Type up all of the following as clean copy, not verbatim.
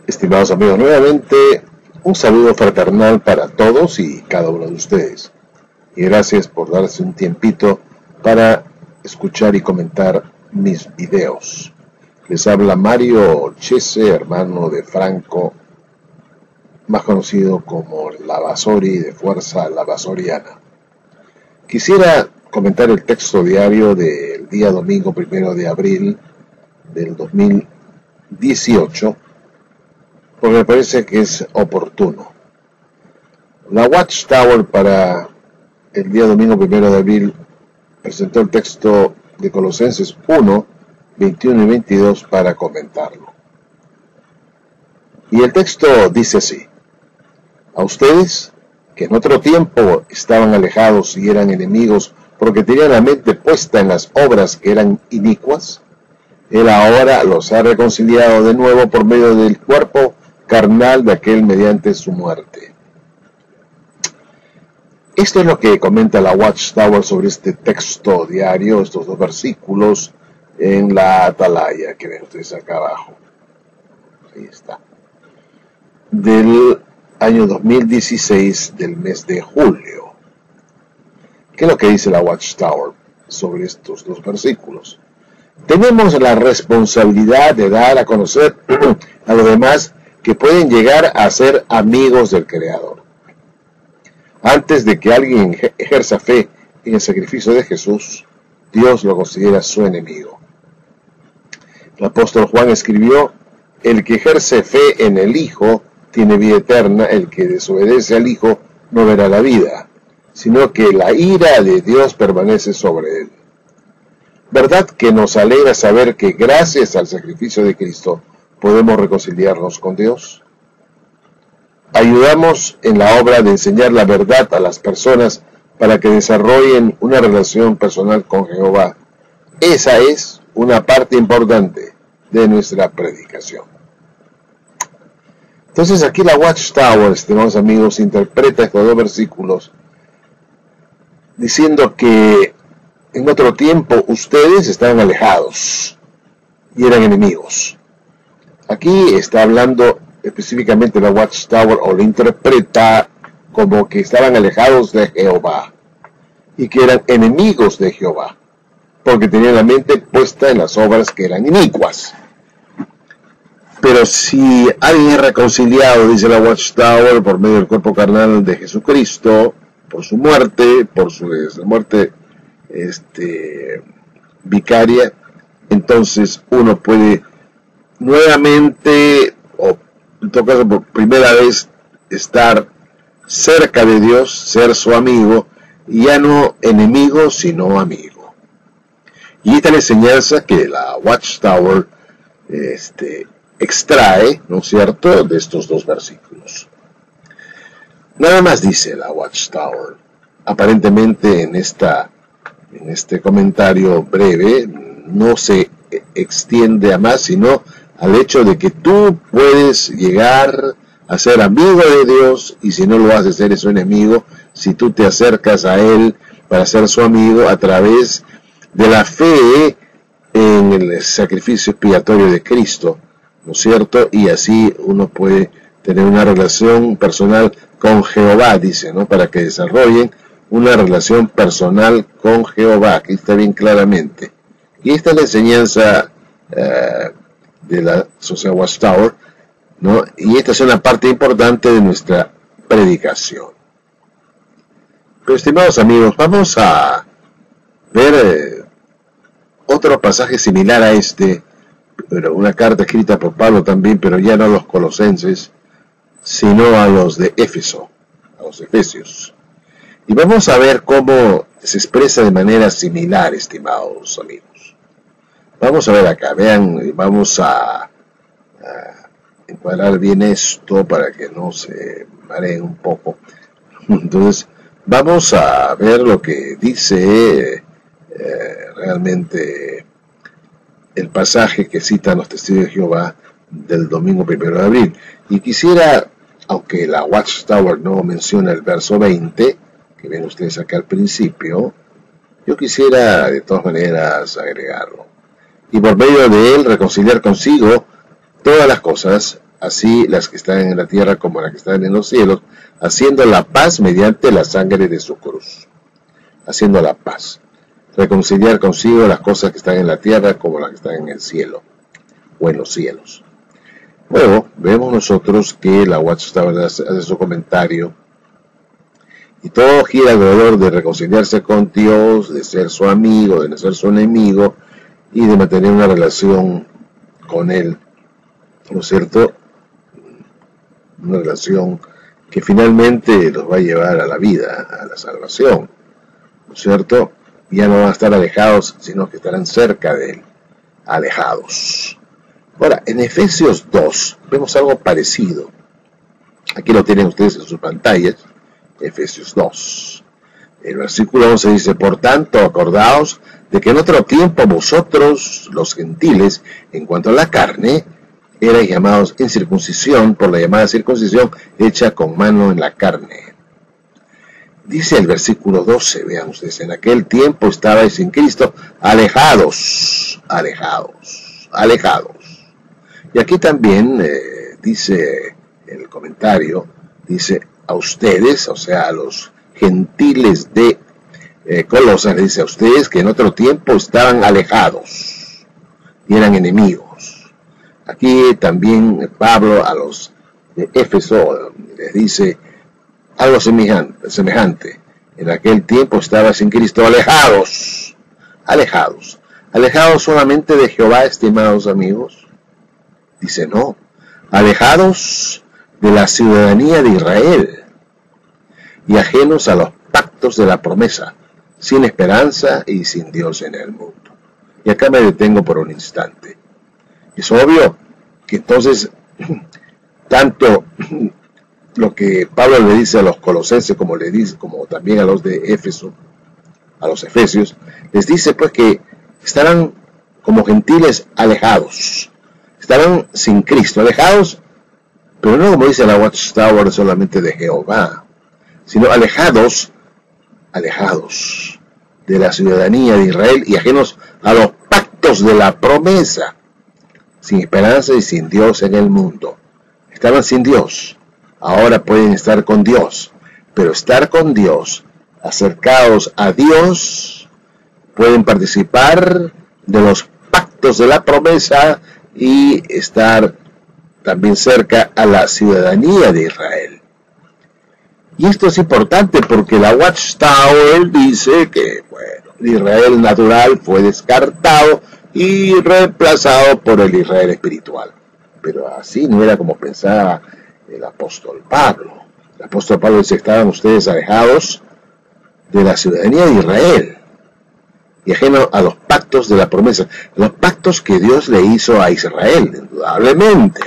Estimados amigos, nuevamente un saludo fraternal para todos y cada uno de ustedes. Y gracias por darse un tiempito para escuchar y comentar mis videos. Les habla Mario Chese, hermano de Franco, más conocido como Lavasori, de Fuerza Lavasoriana. Quisiera comentar el texto diario del día domingo 1 de abril del 2018, porque me parece que es oportuno. La Watchtower para el día domingo 1 de abril presentó el texto de Colosenses 1, 21 y 22 para comentarlo. Y el texto dice así: a ustedes, que en otro tiempo estaban alejados y eran enemigos porque tenían la mente puesta en las obras que eran inicuas, Él ahora los ha reconciliado de nuevo por medio del cuerpo carnal de aquel mediante su muerte. Esto es lo que comenta la Watchtower sobre este texto diario, estos dos versículos en la atalaya que ven ustedes acá abajo. Ahí está. Del año 2016, del mes de julio. ¿Qué es lo que dice la Watchtower sobre estos dos versículos? Tenemos la responsabilidad de dar a conocer a los demás que pueden llegar a ser amigos del Creador. Antes de que alguien ejerza fe en el sacrificio de Jesús, Dios lo considera su enemigo. El apóstol Juan escribió: el que ejerce fe en el Hijo tiene vida eterna, el que desobedece al Hijo no verá la vida, sino que la ira de Dios permanece sobre él. ¿Verdad que nos alegra saber que gracias al sacrificio de Cristo podemos reconciliarnos con Dios? Ayudamos en la obra de enseñar la verdad a las personas para que desarrollen una relación personal con Jehová. Esa es una parte importante de nuestra predicación. Entonces aquí la Watchtower, estimados amigos, interpreta estos dos versículos diciendo que en otro tiempo ustedes estaban alejados y eran enemigos. Aquí está hablando específicamente la Watchtower, o lo interpreta como que estaban alejados de Jehová y que eran enemigos de Jehová, porque tenían la mente puesta en las obras que eran inicuas. Pero si alguien es reconciliado, dice la Watchtower, por medio del cuerpo carnal de Jesucristo, por su muerte, muerte vicaria, entonces uno puede nuevamente, o en todo caso por primera vez, estar cerca de Dios, ser su amigo, y ya no enemigo, sino amigo. Y esta es la enseñanza que la Watchtower extrae, ¿no es cierto?, de estos dos versículos. Nada más dice la Watchtower. Aparentemente en este comentario breve no se extiende a más, sino al hecho de que tú puedes llegar a ser amigo de Dios, y si no lo haces eres su enemigo, si tú te acercas a Él para ser su amigo a través de la fe en el sacrificio expiatorio de Cristo, ¿no es cierto? Y así uno puede tener una relación personal con Jehová, dice, ¿no? Para que desarrollen una relación personal con Jehová. Aquí está bien claramente. Y esta es la enseñanza de la Sociedad Watchtower, ¿no? Y esta es una parte importante de nuestra predicación. Pero, estimados amigos, vamos a ver otro pasaje similar a pero una carta escrita por Pablo también, pero ya no a los colosenses, sino a los de Éfeso, a los efesios. Y vamos a ver cómo se expresa de manera similar, estimados amigos. Vamos a ver acá, vean, vamos a encuadrar bien esto para que no se mareen un poco. Entonces, vamos a ver lo que dice realmente el pasaje que citan los testigos de Jehová del domingo 1 de abril. Y quisiera, aunque la Watchtower no menciona el verso 20, que ven ustedes acá al principio, yo quisiera de todas maneras agregarlo. Y por medio de él reconciliar consigo todas las cosas, así las que están en la tierra como las que están en los cielos, haciendo la paz mediante la sangre de su cruz. Haciendo la paz. Reconciliar consigo las cosas que están en la tierra como las que están en el cielo, o en los cielos. Luego, vemos nosotros que la Watchtower hace su comentario, y todo gira alrededor de reconciliarse con Dios, de ser su amigo, de no ser su enemigo, y de mantener una relación con Él, ¿no es cierto? Una relación que finalmente los va a llevar a la vida, a la salvación, ¿no es cierto? Ya no van a estar alejados, sino que estarán cerca de Él, alejados. Ahora, en Efesios 2 vemos algo parecido. Aquí lo tienen ustedes en sus pantallas, Efesios 2. El versículo 11 dice: por tanto, acordaos de que en otro tiempo vosotros, los gentiles, en cuanto a la carne, erais llamados en circuncisión por la llamada circuncisión hecha con mano en la carne. Dice el versículo 12, vean ustedes: en aquel tiempo estabais sin Cristo, alejados. Y aquí también dice el comentario, dice a ustedes, o sea, a los gentiles de Colosas, dice a ustedes que en otro tiempo estaban alejados y eran enemigos. Aquí también Pablo a los de Éfeso les dice algo semejante. En aquel tiempo estaba sin Cristo, alejados solamente de Jehová, estimados amigos. Dice no, alejados de la ciudadanía de Israel y ajenos a los pactos de la promesa, sin esperanza y sin Dios en el mundo. Y acá me detengo por un instante. Es obvio que entonces tanto lo que Pablo le dice a los colosenses como le dice, como también a los de Éfeso, a los efesios, les dice pues que estarán como gentiles alejados, estarán sin Cristo, alejados, pero no como dice la Watchtower solamente de Jehová, sino alejados de la ciudadanía de Israel y ajenos a los pactos de la promesa, sin esperanza y sin Dios en el mundo. Estaban sin Dios, ahora pueden estar con Dios, pero estar con Dios, acercados a Dios, pueden participar de los pactos de la promesa y estar también cerca a la ciudadanía de Israel. Y esto es importante porque la Watchtower dice que, bueno, el Israel natural fue descartado y reemplazado por el Israel espiritual. Pero así no era como pensaba el apóstol Pablo. El apóstol Pablo dice: estaban ustedes alejados de la ciudadanía de Israel y ajeno a los pactos de la promesa, los pactos que Dios le hizo a Israel, indudablemente.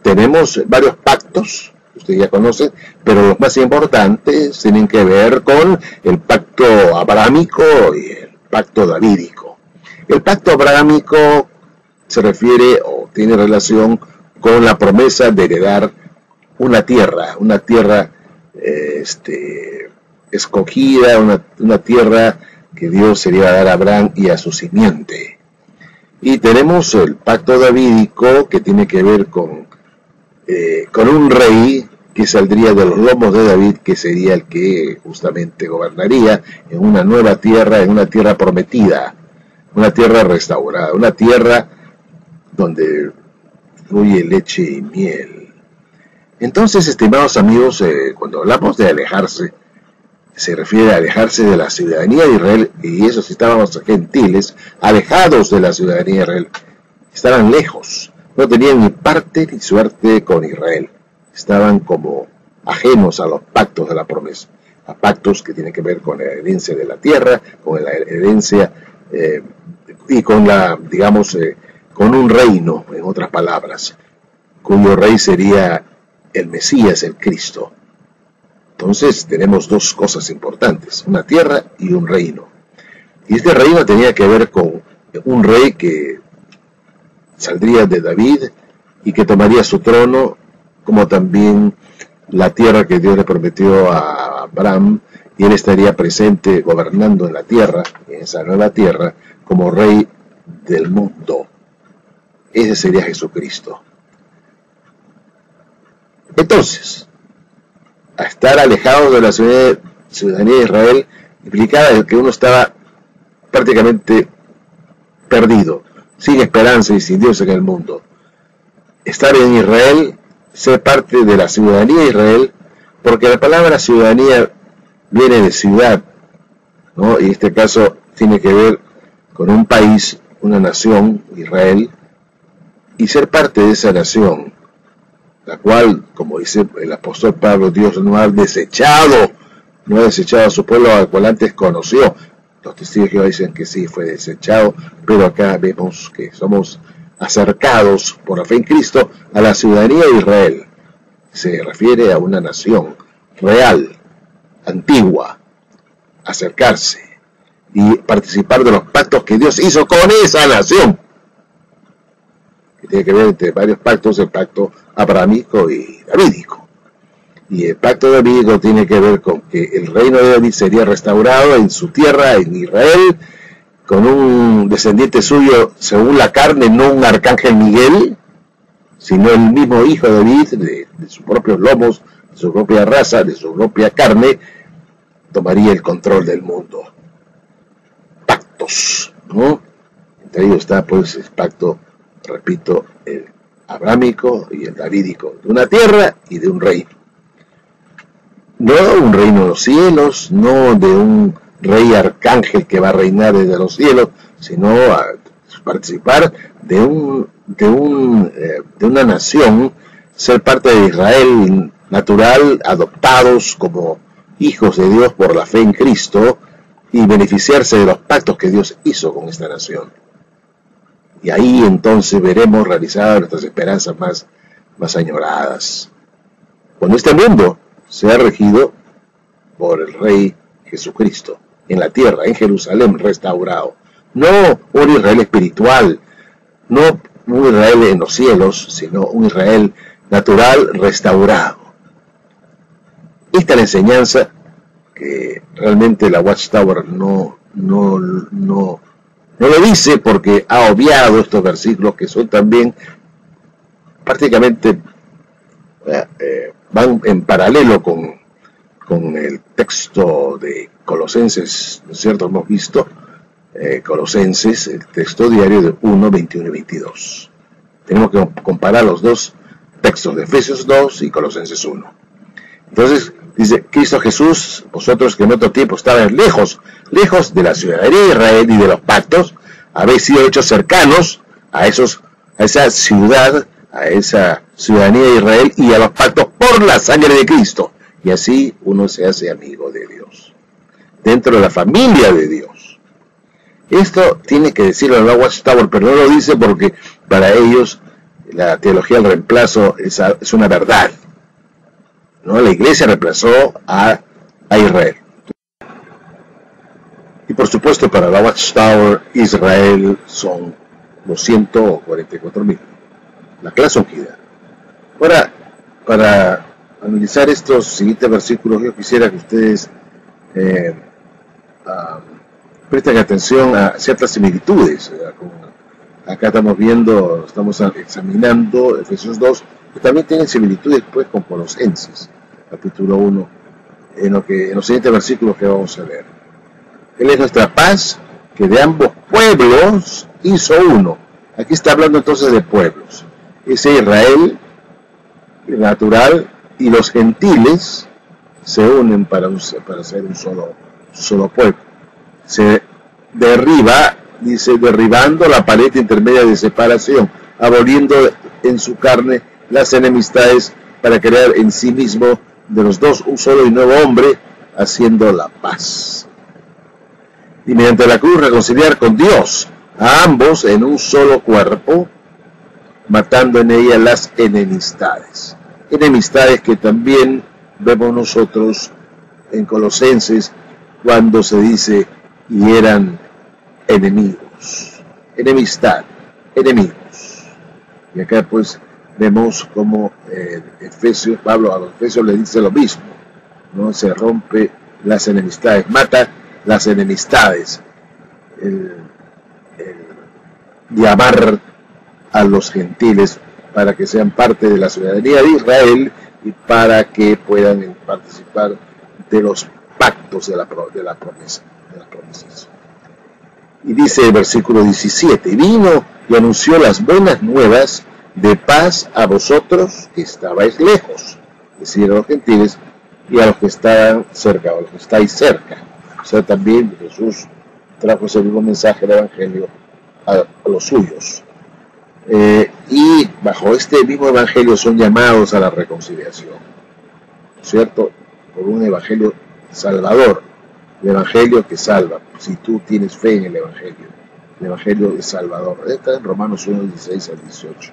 Tenemos varios pactos, ustedes ya conocen, pero los más importantes tienen que ver con el pacto abrahámico y el pacto davídico. El pacto abrahámico se refiere o tiene relación con la promesa de heredar una tierra escogida, una tierra que Dios se iba a dar a Abraham y a su simiente. Y tenemos el pacto davídico, que tiene que ver con un rey que saldría de los lomos de David, que sería el que justamente gobernaría en una nueva tierra, en una tierra prometida, una tierra restaurada, una tierra donde fluye leche y miel. Entonces, estimados amigos, cuando hablamos de alejarse, se refiere a alejarse de la ciudadanía de Israel, y eso si estábamos gentiles, alejados de la ciudadanía de Israel, estaban lejos, no tenían ni parte ni suerte con Israel, estaban como ajenos a los pactos de la promesa, a pactos que tienen que ver con la herencia de la tierra, con la herencia y con la, digamos, con un reino, en otras palabras, cuyo rey sería el Mesías, el Cristo. Entonces tenemos dos cosas importantes, una tierra y un reino. Y este reino tenía que ver con un rey que saldría de David y que tomaría su trono, como también la tierra que Dios le prometió a Abraham, y él estaría presente gobernando en la tierra, en esa nueva tierra, como rey del mundo. Ese sería Jesucristo. Entonces, a estar alejado de la ciudadanía de Israel implicaba que uno estaba prácticamente perdido, sin esperanza y sin Dios en el mundo. Estar en Israel, ser parte de la ciudadanía de Israel, porque la palabra ciudadanía viene de ciudad, ¿no? Y en este caso tiene que ver con un país, una nación, Israel, y ser parte de esa nación, la cual, como dice el apóstol Pablo, Dios no ha desechado a su pueblo al cual antes conoció. Los testigos de Jehová dicen que sí, fue desechado, pero acá vemos que somos acercados por la fe en Cristo a la ciudadanía de Israel. Se refiere a una nación real, antigua, acercarse y participar de los pactos que Dios hizo con esa nación, que tiene que ver entre varios pactos, el pacto abrahámico y davídico. Y el pacto davídico tiene que ver con que el reino de David sería restaurado en su tierra, en Israel, con un descendiente suyo según la carne, no un arcángel Miguel, sino el mismo hijo de David, de sus propios lomos, de su propia raza, de su propia carne, tomaría el control del mundo. Pactos, ¿no? Entre ellos está pues el pacto, repito, el abrámico y el davídico, de una tierra y de un reino. No un reino de los cielos, no de un rey arcángel que va a reinar desde los cielos, sino a participar de una nación, ser parte de Israel natural, adoptados como hijos de Dios por la fe en Cristo, y beneficiarse de los pactos que Dios hizo con esta nación. Y ahí entonces veremos realizadas nuestras esperanzas más añoradas. Cuando este mundo sea regido por el Rey Jesucristo, en la tierra, en Jerusalén, restaurado. No un Israel espiritual, no un Israel en los cielos, sino un Israel natural, restaurado. Esta es la enseñanza que realmente la Watchtower no lo dice, porque ha obviado estos versículos que son también prácticamente van en paralelo con el texto de Colosenses, ¿no es cierto? Hemos visto Colosenses, el texto diario de 1, 21 y 22. Tenemos que comparar los dos textos de Efesios 2 y Colosenses 1. Entonces, dice, Cristo Jesús, vosotros que en otro tiempo estabais lejos de la ciudadanía de Israel y de los pactos, habéis sido hechos cercanos a esa ciudad, a esa ciudadanía de Israel y a los pactos por la sangre de Cristo. Y así uno se hace amigo de Dios, dentro de la familia de Dios. Esto tiene que decirlo en la Watchtower, pero no lo dice porque para ellos la teología del reemplazo es una verdad, ¿no? La iglesia reemplazó a Israel. Y por supuesto para la Watchtower, Israel son los 144.000. La clase ungida. Ahora, para analizar estos siguientes versículos, yo quisiera que ustedes presten atención a ciertas similitudes. Acá estamos examinando Efesios 2, que también tienen similitudes pues con Colosenses, capítulo 1, en los siguientes versículos que vamos a leer. Él es nuestra paz, que de ambos pueblos hizo uno. Aquí está hablando entonces de pueblos. Ese Israel natural y los gentiles se unen para ser un solo pueblo. Se derriba, dice, derribando la pared intermedia de separación, aboliendo en su carne las enemistades para crear en sí mismo de los dos un solo y nuevo hombre, haciendo la paz. Y mediante la cruz reconciliar con Dios a ambos en un solo cuerpo, matando en ella las enemistades. Enemistades que también vemos nosotros en Colosenses cuando se dice y eran enemigos. Enemistad, enemigos. Y acá pues vemos como Pablo a los Efesios le dice lo mismo, ¿no? Se rompe las enemistades, mata las enemistades, el llamar a los gentiles para que sean parte de la ciudadanía de Israel y para que puedan participar de los pactos de las promesas. Y dice el versículo 17, vino y anunció las buenas nuevas de paz a vosotros que estabais lejos, es decir, a los gentiles, y a los que estaban cerca, o a los que estáis cerca. O sea, también Jesús trajo ese mismo mensaje del Evangelio a los suyos. Y bajo este mismo Evangelio son llamados a la reconciliación, ¿cierto? Por un Evangelio salvador, el Evangelio que salva, si tú tienes fe en el Evangelio es salvador. Está en Romanos 1, 16 al 18.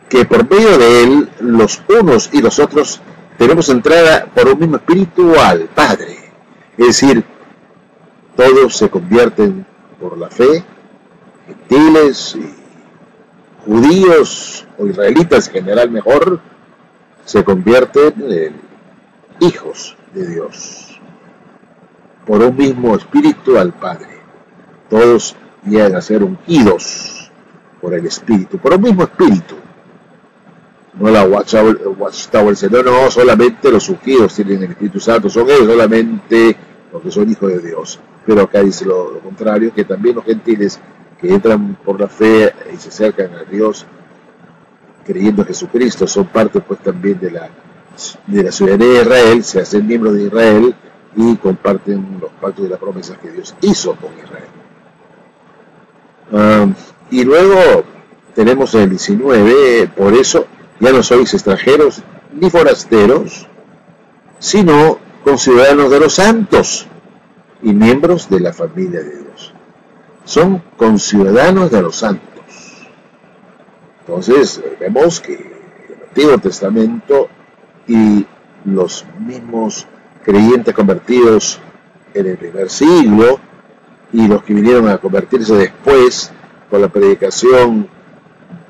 Que por medio de él, los unos y los otros tenemos entrada por un mismo espíritu al Padre. Es decir, todos se convierten por la fe, gentiles y judíos o israelitas en general mejor, se convierten en hijos de Dios. Por un mismo espíritu al Padre. Todos llegan a ser ungidos por el Espíritu, por un mismo espíritu. No la Watchtower dice, no, solamente los ungidos tienen el Espíritu Santo, son ellos solamente los que son hijos de Dios. Pero acá dice lo contrario, que también los gentiles que entran por la fe y se acercan a Dios creyendo en Jesucristo son parte pues también de la ciudadanía de Israel, se hacen miembros de Israel y comparten los pactos y las promesas que Dios hizo con Israel. Y luego tenemos el 19, por eso ya no sois extranjeros ni forasteros, sino conciudadanos de los santos y miembros de la familia de Dios. Son conciudadanos de los santos. Entonces vemos que el Antiguo Testamento y los mismos creyentes convertidos en el primer siglo y los que vinieron a convertirse después con la predicación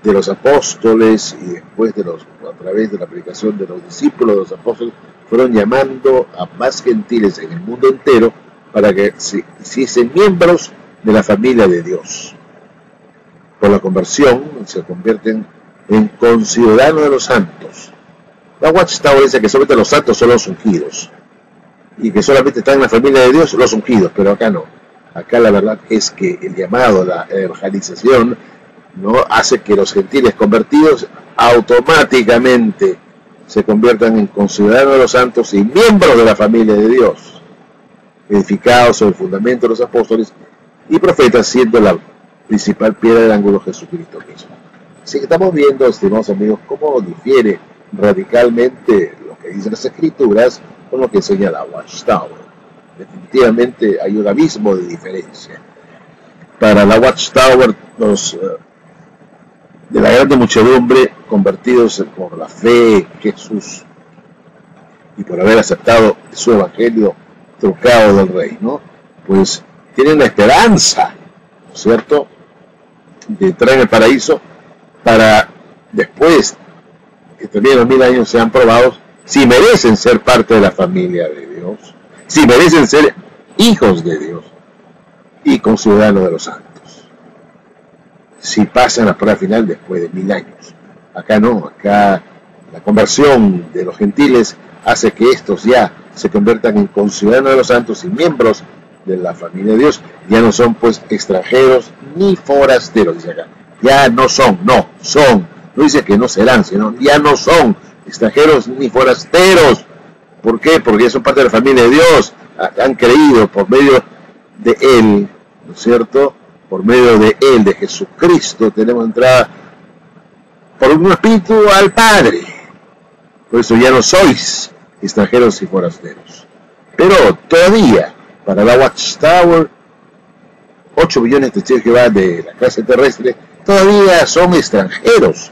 de los apóstoles y después a través de la predicación de los discípulos de los apóstoles, fueron llamando a más gentiles en el mundo entero para que se hiciesen miembros de la familia de Dios. Por la conversión se convierten en conciudadanos de los santos. La Watchtower dice que solamente los santos son los ungidos y que solamente están en la familia de Dios los ungidos, pero acá no. Acá la verdad es que el llamado, la evangelización, no hace que los gentiles convertidos automáticamente se conviertan en conciudadanos de los santos y miembros de la familia de Dios, edificados sobre el fundamento de los apóstoles y profetas, siendo la principal piedra del ángulo Jesucristo mismo. Así que estamos viendo, estimados amigos, cómo difiere radicalmente lo que dicen las Escrituras con lo que enseña la Watchtower. Definitivamente hay un abismo de diferencia. Para la Watchtower, los de la grande muchedumbre convertidos por la fe en Jesús y por haber aceptado su evangelio trucado del reino, pues tienen la esperanza, ¿no es cierto?, de entrar en el paraíso para después que también los 1000 años sean probados si merecen ser parte de la familia de Dios, si merecen ser hijos de Dios y conciudadanos de los santos. Si pasan la prueba final después de 1000 años. Acá no, acá la conversión de los gentiles hace que estos ya se conviertan en conciudadanos de los santos y miembros de la familia de Dios. Ya no son pues extranjeros ni forasteros, dice acá. Ya no son, no, son. No dice que no serán, sino ya no son extranjeros ni forasteros. ¿Por qué? Porque ya son parte de la familia de Dios. Han creído por medio de Él, ¿no es cierto?, por medio de Él, de Jesucristo, tenemos entrada por un espíritu al Padre. Por eso ya no sois extranjeros y forasteros. Pero todavía, para la Watchtower, 8 millones de testigos que van de la clase terrestre, todavía son extranjeros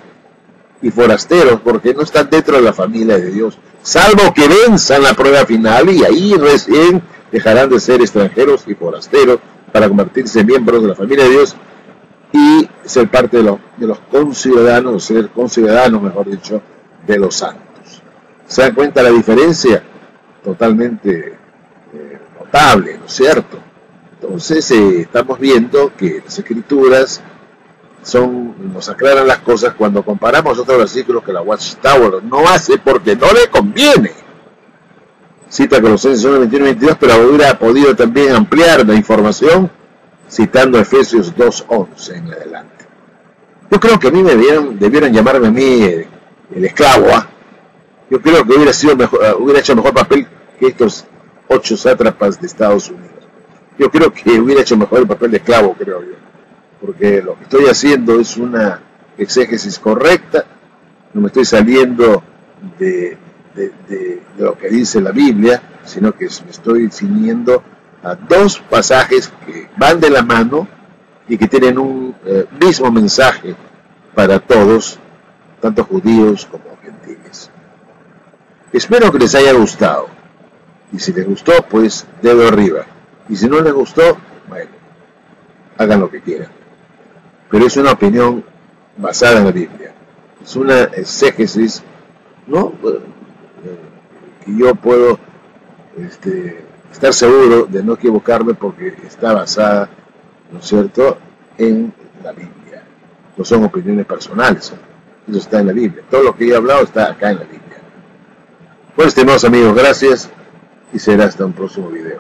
y forasteros, porque no están dentro de la familia de Dios, salvo que venzan la prueba final, y ahí recién dejarán de ser extranjeros y forasteros, para convertirse en miembros de la familia de Dios y ser parte de los conciudadanos, ser conciudadanos, mejor dicho, de los santos. ¿Se dan cuenta la diferencia? Totalmente notable, ¿no es cierto? Entonces estamos viendo que las Escrituras nos aclaran las cosas cuando comparamos otros versículos que la Watchtower no hace porque no le conviene. Cita Colosenses 1, 21 y 22, pero hubiera podido también ampliar la información citando Efesios 2:11 en adelante. Yo creo que a mí debieron llamarme a mí el esclavo. Yo creo que hubiera hecho mejor papel que estos 8 sátrapas de Estados Unidos. Yo creo que hubiera hecho mejor el papel de esclavo, creo yo, porque lo que estoy haciendo es una exégesis correcta, no me estoy saliendo de lo que dice la Biblia, sino que me estoy ciñendo a 2 pasajes que van de la mano y que tienen un mismo mensaje para todos, tanto judíos como gentiles. Espero que les haya gustado, y si les gustó, pues dedo arriba, y si no les gustó, bueno, hagan lo que quieran, pero es una opinión basada en la Biblia, es una exégesis, ¿no? Que yo puedo estar seguro de no equivocarme porque está basada, ¿no es cierto?, en la Biblia. No son opiniones personales, eso está en la Biblia. Todo lo que yo he hablado está acá en la Biblia. Bueno, estimados amigos, gracias y será hasta un próximo video.